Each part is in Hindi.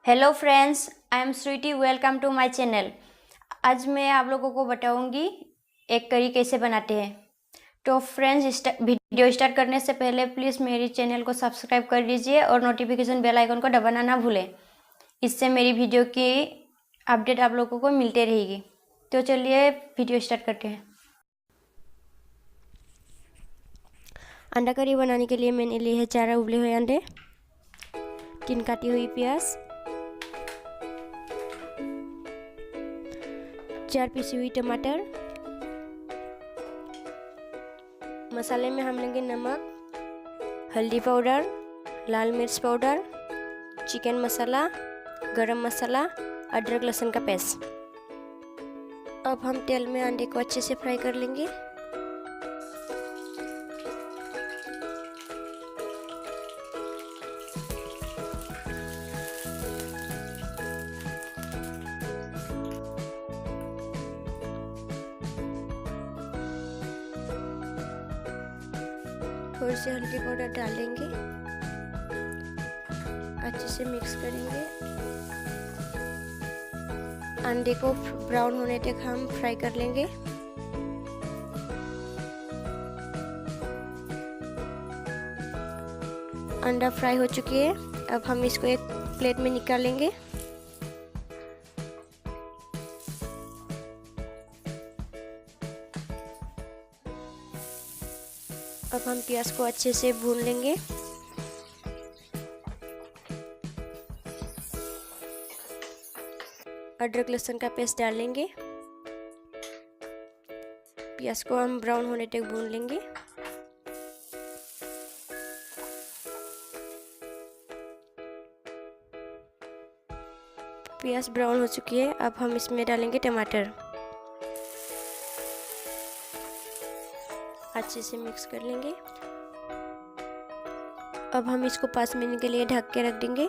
Hello friends, I am Sweety. Welcome to my channel. आज मैं आप लोगों को बताऊंगी एक करी कैसे बनाते हैं। तो फ्रेंड्स, वीडियो स्टार्ट करने से पहले प्लीज़ मेरी चैनल को सब्सक्राइब कर दीजिए और नोटिफिकेशन बेल आइकन को दबाना ना भूलें। इससे मेरी वीडियो की अपडेट आप लोगों को मिलते रहेगी। तो चलिए वीडियो स्टार्ट करते हैं। अंडा करी बनाने के लिए मैंने लिए है 4 उबले हुए अंडे, 3 काटी हुई प्याज, 4 पिसी हुई टमाटर। मसाले में हम लेंगे नमक, हल्दी पाउडर, लाल मिर्च पाउडर, चिकन मसाला, गरम मसाला, अदरक लहसुन का पेस्ट। अब हम तेल में अंडे को अच्छे से फ्राई कर लेंगे। थोड़ी सी हल्दी पाउडर डालेंगे, अच्छे से मिक्स करेंगे। अंडे को ब्राउन होने तक हम फ्राई कर लेंगे। अंडा फ्राई हो चुकी है। अब हम इसको एक प्लेट में निकालेंगे। अब हम प्याज को अच्छे से भून लेंगे। अदरक लहसुन का पेस्ट डालेंगे। प्याज को हम ब्राउन होने तक भून लेंगे। प्याज ब्राउन हो चुकी है। अब हम इसमें डालेंगे टमाटर। अच्छे से मिक्स कर लेंगे। अब हम इसको 5 मिनट के लिए ढक के रख देंगे।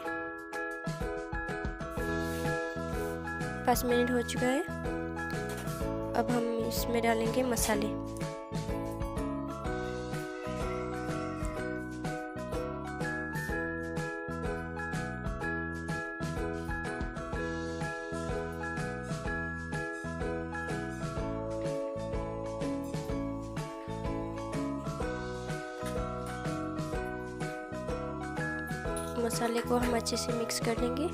5 मिनट हो चुका है। अब हम इसमें डालेंगे मसाले। मसाले को हम अच्छे से मिक्स कर लेंगे।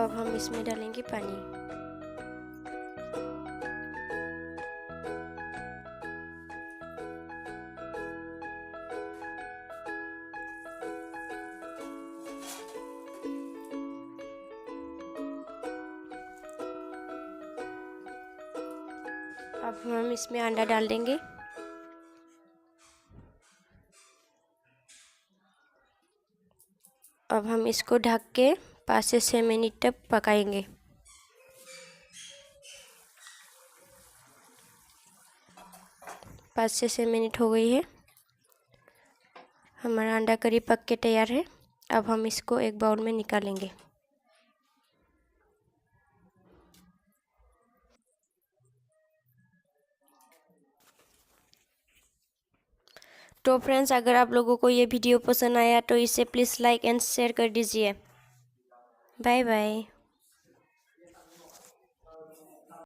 अब हम इसमें डालेंगे पानी। अब हम इसमें अंडा डाल देंगे। अब हम इसको ढक के 5 से 6 मिनट तक पकाएंगे। पाँच से 6 मिनट हो गई है। हमारा अंडा करी पक के तैयार है। अब हम इसको एक बाउल में निकालेंगे। तो फ्रेंड्स, अगर आप लोगों को ये वीडियो पसंद आया तो इसे प्लीज़ लाइक एंड शेयर कर दीजिए। Bye bye.